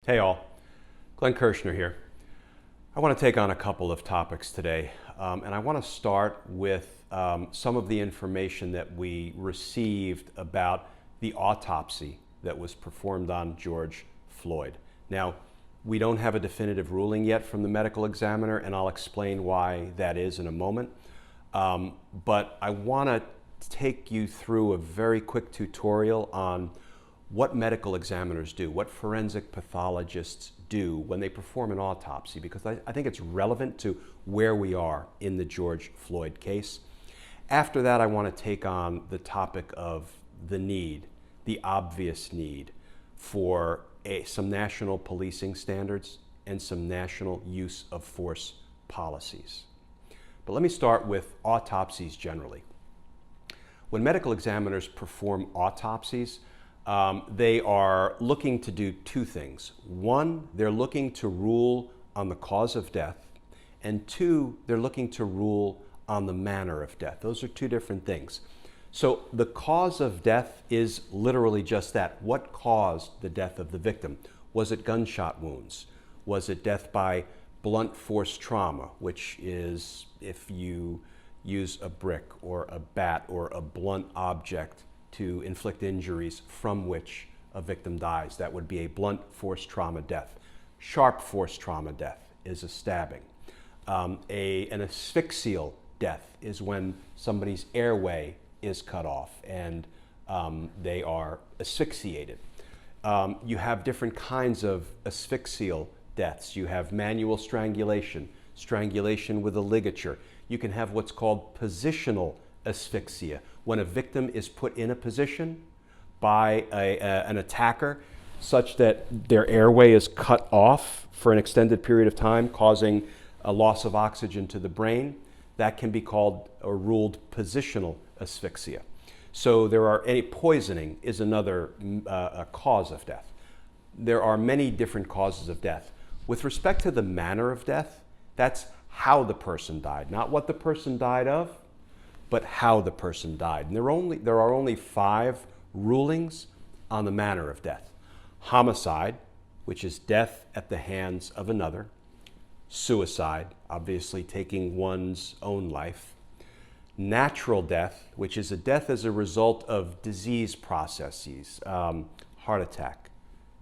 Hey all, Glenn Kirshner here. I want to take on a couple of topics today, and I want to start with some of the information that we received about the autopsy that was performed on George Floyd. Now, we don't have a definitive ruling yet from the medical examiner, and I'll explain why that is in a moment. But I want to take you through a very quick tutorial on what medical examiners do, what forensic pathologists do when they perform an autopsy, because I think it's relevant to where we are in the George Floyd case. After that, I want to take on the topic of the need, the obvious need for some national policing standards and some national use of force policies. But let me start with autopsies generally. When medical examiners perform autopsies, they are looking to do two things. One, they're looking to rule on the cause of death, and two, they're looking to rule on the manner of death. Those are two different things. So the cause of death is literally just that. What caused the death of the victim? Was it gunshot wounds? Was it death by blunt force trauma, which is if you use a brick or a bat or a blunt object to inflict injuries from which a victim dies? That would be a blunt force trauma death. Sharp force trauma death is a stabbing. An asphyxial death is when somebody's airway is cut off and they are asphyxiated. You have different kinds of asphyxial deaths. You have manual strangulation, strangulation with a ligature. You can have what's called positional asphyxia, when a victim is put in a position by an attacker such that their airway is cut off for an extended period of time, causing a loss of oxygen to the brain. That can be called or ruled positional asphyxia. So poisoning is another cause of death. There are many different causes of death. With respect to the manner of death, that's how the person died, not what the person died of, but how the person died. And there are only 5 rulings on the manner of death. Homicide, which is death at the hands of another. Suicide, obviously taking one's own life. Natural death, which is a death as a result of disease processes, heart attack,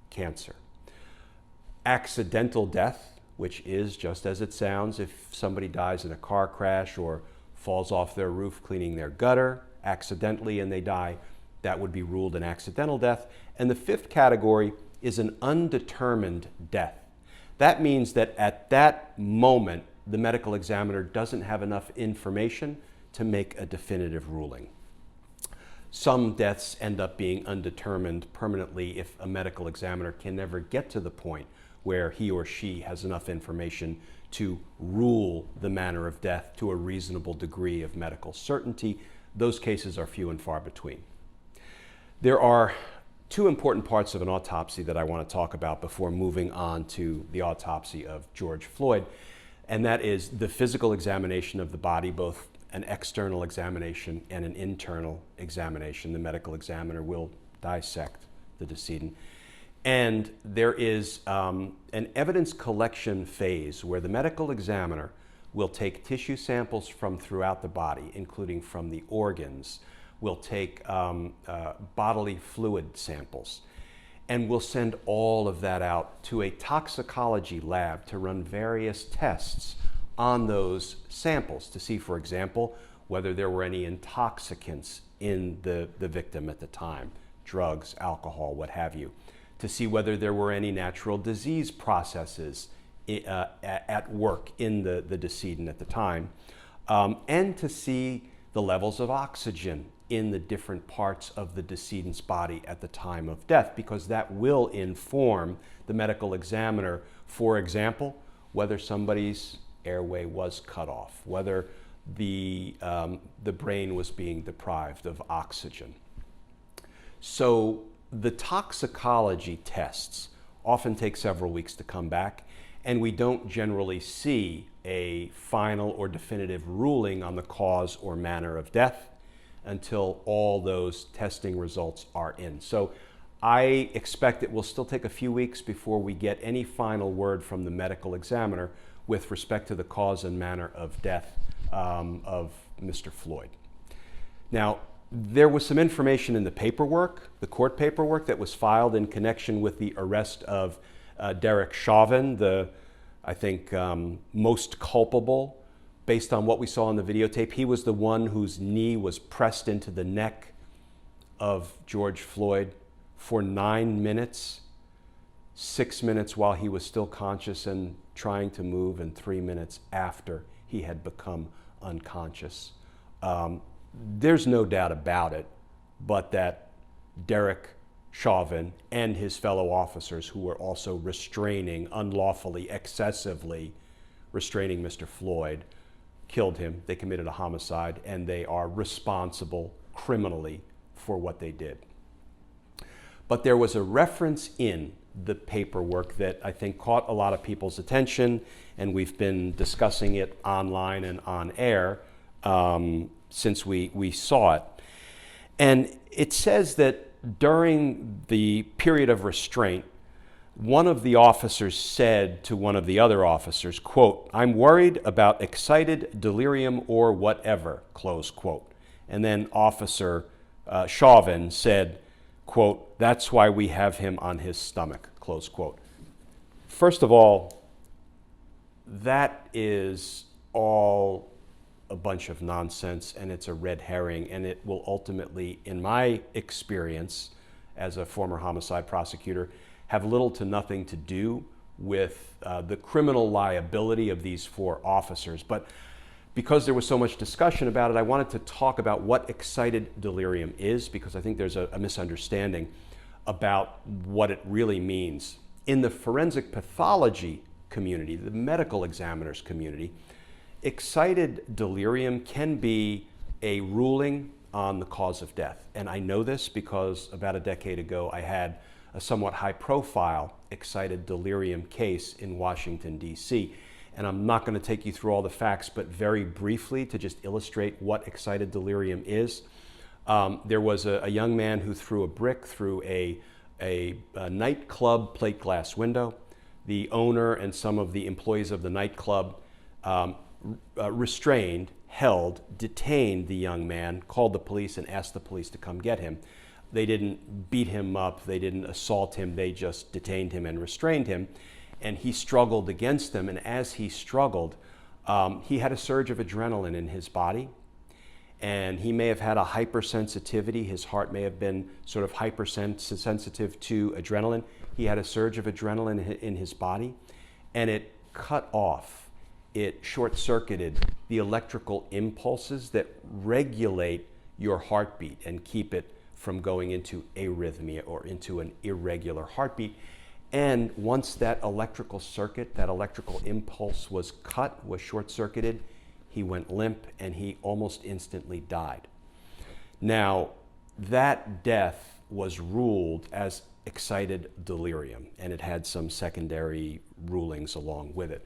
cancer. Accidental death, which is just as it sounds, if somebody dies in a car crash or falls off their roof cleaning their gutter accidentally and they die, that would be ruled an accidental death. And the 5th category is an undetermined death. That means that at that moment, the medical examiner doesn't have enough information to make a definitive ruling. Some deaths end up being undetermined permanently if a medical examiner can never get to the point where he or she has enough information to rule the manner of death to a reasonable degree of medical certainty. Those cases are few and far between. There are 2 important parts of an autopsy that I want to talk about before moving on to the autopsy of George Floyd, and that is the physical examination of the body, both an external examination and an internal examination. The medical examiner will dissect the decedent. And there is an evidence collection phase where the medical examiner will take tissue samples from throughout the body, including from the organs, will take bodily fluid samples, and will send all of that out to a toxicology lab to run various tests on those samples to see, for example, whether there were any intoxicants in the victim at the time, drugs, alcohol, what have you, to see whether there were any natural disease processes at work in the decedent at the time, and to see the levels of oxygen in the different parts of the decedent's body at the time of death, because that will inform the medical examiner, for example, whether somebody's airway was cut off, whether the brain was being deprived of oxygen. So the toxicology tests often take several weeks to come back, and we don't generally see a final or definitive ruling on the cause or manner of death until all those testing results are in. So I expect it will still take a few weeks before we get any final word from the medical examiner with respect to the cause and manner of death of Mr. Floyd. Now, there was some information in the paperwork, the court paperwork that was filed in connection with the arrest of Derek Chauvin, the, I think, most culpable based on what we saw on the videotape. He was the one whose knee was pressed into the neck of George Floyd for 9 minutes, 6 minutes while he was still conscious and trying to move, and 3 minutes after he had become unconscious. There's no doubt about it, but that Derek Chauvin and his fellow officers, who were also restraining, unlawfully, excessively restraining Mr. Floyd, killed him. They committed a homicide, and they are responsible criminally for what they did. But there was a reference in the paperwork that I think caught a lot of people's attention, and we've been discussing it online and on air since we saw it. And it says that during the period of restraint, one of the officers said to one of the other officers, quote, "I'm worried about excited delirium or whatever," close quote. And then Officer Chauvin said, quote, "That's why we have him on his stomach," close quote. First of all, that is all a bunch of nonsense, and it's a red herring, and it will ultimately, in my experience as a former homicide prosecutor, have little to nothing to do with the criminal liability of these 4 officers. But because there was so much discussion about it, I wanted to talk about what excited delirium is, because I think there's a misunderstanding about what it really means. In the forensic pathology community, the medical examiners community, excited delirium can be a ruling on the cause of death. And I know this because about a decade ago, I had a somewhat high-profile excited delirium case in Washington, D.C. And I'm not going to take you through all the facts, but very briefly to just illustrate what excited delirium is. There was a young man who threw a brick through a nightclub plate glass window. The owner and some of the employees of the nightclub restrained, held, detained the young man, called the police, and asked the police to come get him. They didn't beat him up, they didn't assault him, they just detained him and restrained him. And he struggled against them, and as he struggled, he had a surge of adrenaline in his body, and he may have had a hypersensitivity. His heart may have been sort of hypersensitive to adrenaline. He had a surge of adrenaline in his body, and it cut off, it short-circuited the electrical impulses that regulate your heartbeat and keep it from going into arrhythmia or into an irregular heartbeat. And once that electrical circuit, that electrical impulse was cut, was short-circuited, he went limp and he almost instantly died. Now, that death was ruled as excited delirium, and it had some secondary rulings along with it.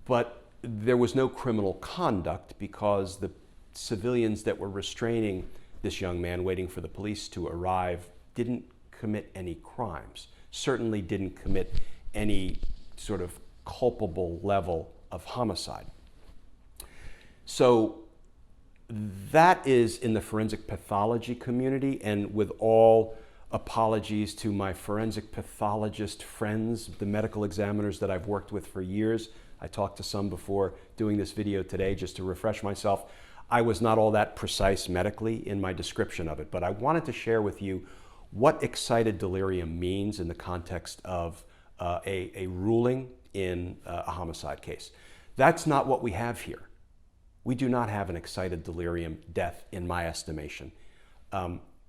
But there was no criminal conduct because the civilians that were restraining this young man, waiting for the police to arrive, didn't commit any crimes, certainly didn't commit any sort of culpable level of homicide. So that is in the forensic pathology community, and with all apologies to my forensic pathologist friends, the medical examiners that I've worked with for years. I talked to some before doing this video today just to refresh myself. I was not all that precise medically in my description of it, but I wanted to share with you what excited delirium means in the context of a ruling in a homicide case. That's not what we have here. We do not have an excited delirium death, in my estimation,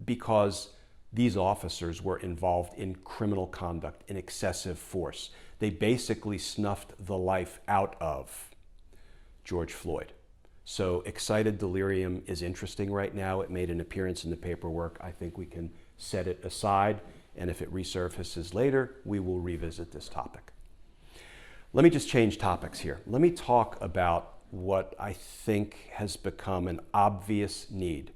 because these officers were involved in criminal conduct, in excessive force. They basically snuffed the life out of George Floyd. So excited delirium is interesting right now. It made an appearance in the paperwork. I think we can set it aside, and if it resurfaces later, we will revisit this topic. Let me just change topics here. Let me talk about what I think has become an obvious need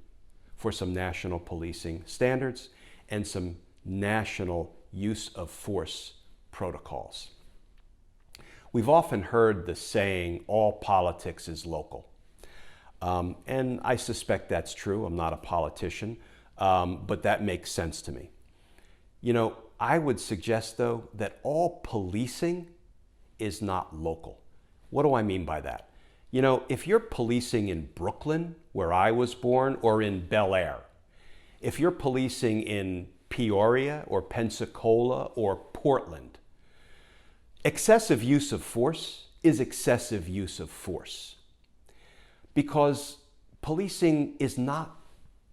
for some national policing standards and some national use of force protocols. We've often heard the saying, all politics is local. And I suspect that's true. I'm not a politician, but that makes sense to me. You know, I would suggest, though, that all policing is not local. What do I mean by that? You know, if you're policing in Brooklyn, where I was born, or in Bel Air, if you're policing in Peoria or Pensacola or Portland, excessive use of force is excessive use of force. Because policing is not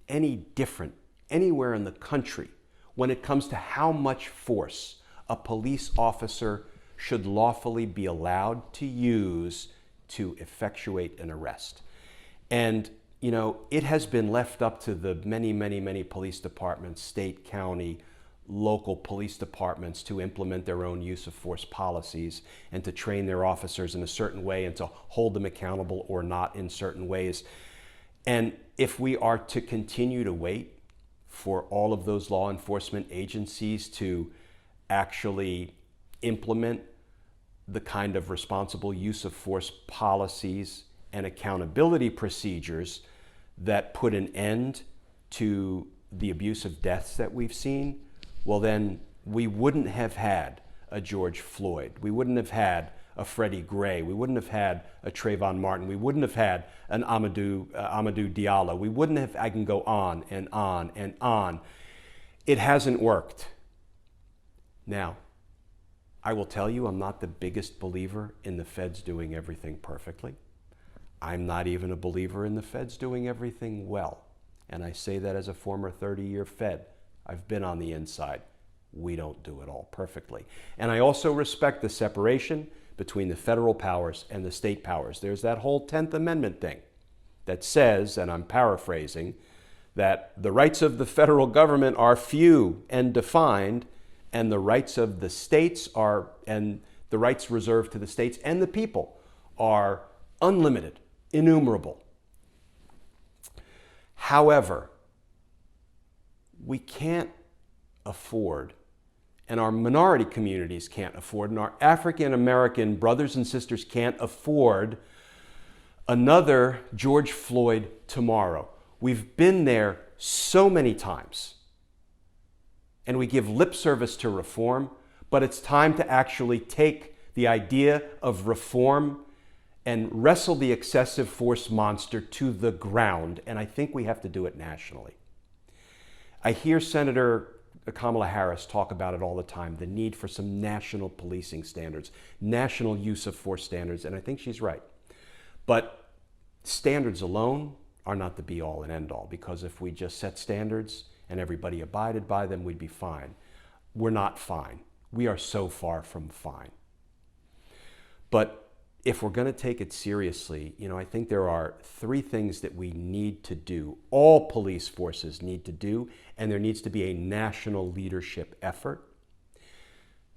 any different anywhere in the country when it comes to how much force a police officer should lawfully be allowed to use to effectuate an arrest. And, you know, it has been left up to the many police departments, state, county, local police departments to implement their own use of force policies and to train their officers in a certain way and to hold them accountable or not in certain ways. And if we are to continue to wait for all of those law enforcement agencies to actually implement the kind of responsible use of force policies and accountability procedures that put an end to the abusive deaths that we've seen, well, then we wouldn't have had a George Floyd. We wouldn't have had a Freddie Gray. We wouldn't have had a Trayvon Martin. We wouldn't have had an Amadou Diallo. We wouldn't have, I can go on and on and on. It hasn't worked. Now, I will tell you, I'm not the biggest believer in the feds doing everything perfectly. I'm not even a believer in the feds doing everything well. And I say that as a former 30-year Fed. I've been on the inside. We don't do it all perfectly. And I also respect the separation between the federal powers and the state powers. There's that whole 10th Amendment thing that says, and I'm paraphrasing, that the rights of the federal government are few and defined, and the rights of the states are, and the rights reserved to the states and the people are unlimited, innumerable. However, we can't afford, and our minority communities can't afford, and our African American brothers and sisters can't afford another George Floyd tomorrow. We've been there so many times, and we give lip service to reform, but it's time to actually take the idea of reform and wrestle the excessive force monster to the ground, and I think we have to do it nationally. I hear Senator Kamala Harris talk about it all the time, the need for some national policing standards, national use of force standards, and I think she's right. But standards alone are not the be-all and end-all, because if we just set standards and everybody abided by them, we'd be fine. We're not fine. We are so far from fine. But if we're going to take it seriously, you know, I think there are 3 things that we need to do, all police forces need to do, and there needs to be a national leadership effort.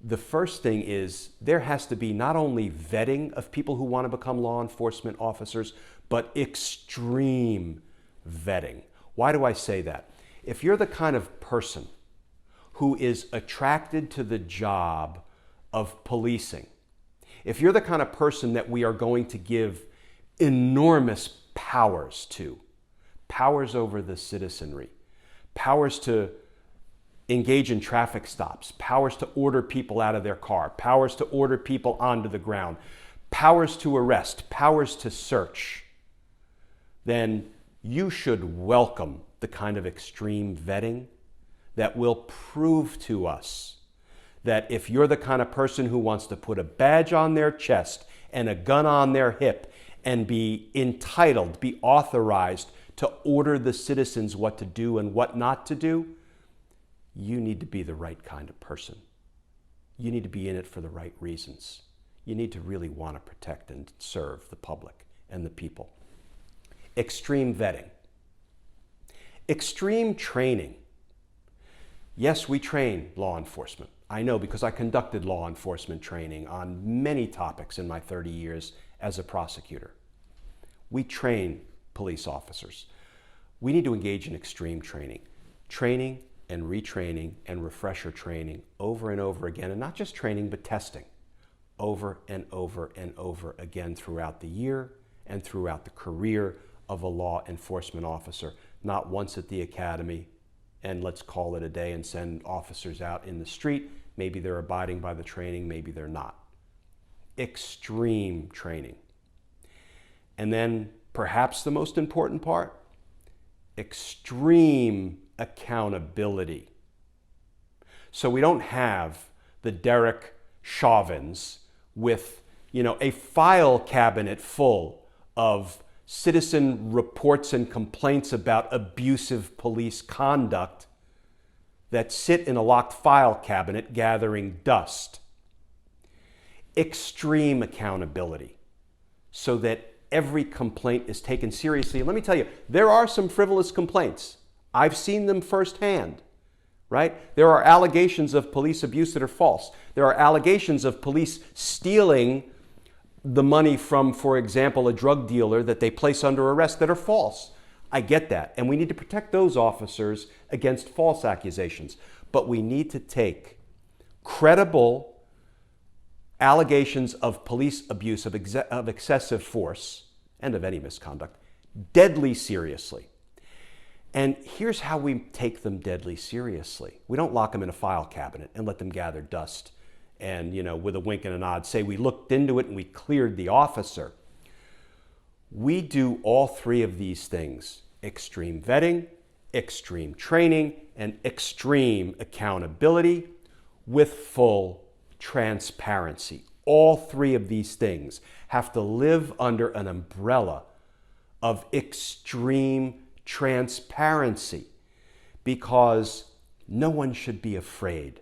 The first thing is there has to be not only vetting of people who want to become law enforcement officers, but extreme vetting. Why do I say that? If you're the kind of person who is attracted to the job of policing, if you're the kind of person that we are going to give enormous powers to, powers over the citizenry, powers to engage in traffic stops, powers to order people out of their car, powers to order people onto the ground, powers to arrest, powers to search, then you should welcome the kind of extreme vetting that will prove to us that if you're the kind of person who wants to put a badge on their chest and a gun on their hip and be entitled, be authorized to order the citizens what to do and what not to do, you need to be the right kind of person. You need to be in it for the right reasons. You need to really want to protect and serve the public and the people. Extreme vetting. Extreme training. Yes, we train law enforcement. I know, because I conducted law enforcement training on many topics in my 30 years as a prosecutor. We train police officers. We need to engage in extreme training. Training and retraining and refresher training over and over again, and not just training, but testing over and over and over again throughout the year and throughout the career of a law enforcement officer. Not once at the academy and let's call it a day and send officers out in the street. Maybe they're abiding by the training, maybe they're not. Extreme training. And then perhaps the most important part, extreme accountability. So we don't have the Derek Chauvins with, a file cabinet full of citizen reports and complaints about abusive police conduct that sit in a locked file cabinet gathering dust. Extreme accountability so that every complaint is taken seriously. And let me tell you, there are some frivolous complaints. I've seen them firsthand, right? There are allegations of police abuse that are false. There are allegations of police stealing the money from, for example, a drug dealer that they place under arrest that are false. I get that. And we need to protect those officers against false accusations. But we need to take credible allegations of police abuse, of excessive force, and of any misconduct, deadly seriously. And here's how we take them deadly seriously. We don't lock them in a file cabinet and let them gather dust and, with a wink and a nod, say we looked into it and we cleared the officer. We do all three of these things: extreme vetting, extreme training, and extreme accountability with full transparency. All three of these things have to live under an umbrella of extreme transparency, because no one should be afraid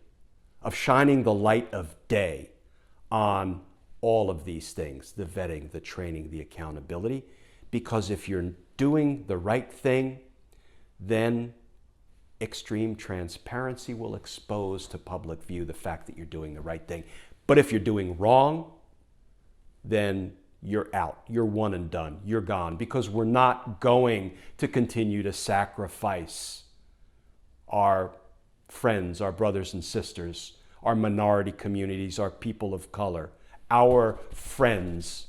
of shining the light of day on all of these things: the vetting, the training, the accountability. Because if you're doing the right thing, then extreme transparency will expose to public view the fact that you're doing the right thing. But if you're doing wrong, then you're out. You're one and done. You're gone. Because we're not going to continue to sacrifice our friends, our brothers and sisters, our minority communities, our people of color, our friends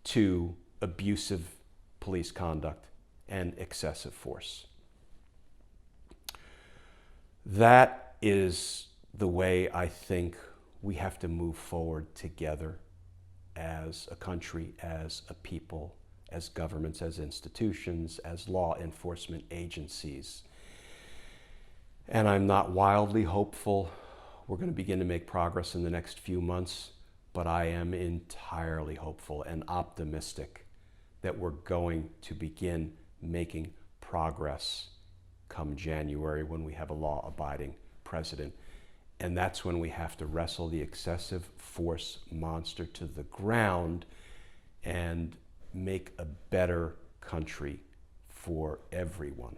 to abusive police conduct and excessive force. That is the way I think we have to move forward together as a country, as a people, as governments, as institutions, as law enforcement agencies. And I'm not wildly hopeful we're going to begin to make progress in the next few months, but I am entirely hopeful and optimistic that we're going to begin making progress come January, when we have a law-abiding president. And that's when we have to wrestle the excessive force monster to the ground and make a better country for everyone.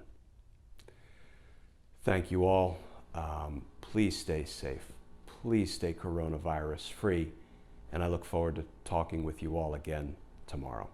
Thank you all. Please stay safe. Please stay coronavirus free. And I look forward to talking with you all again tomorrow.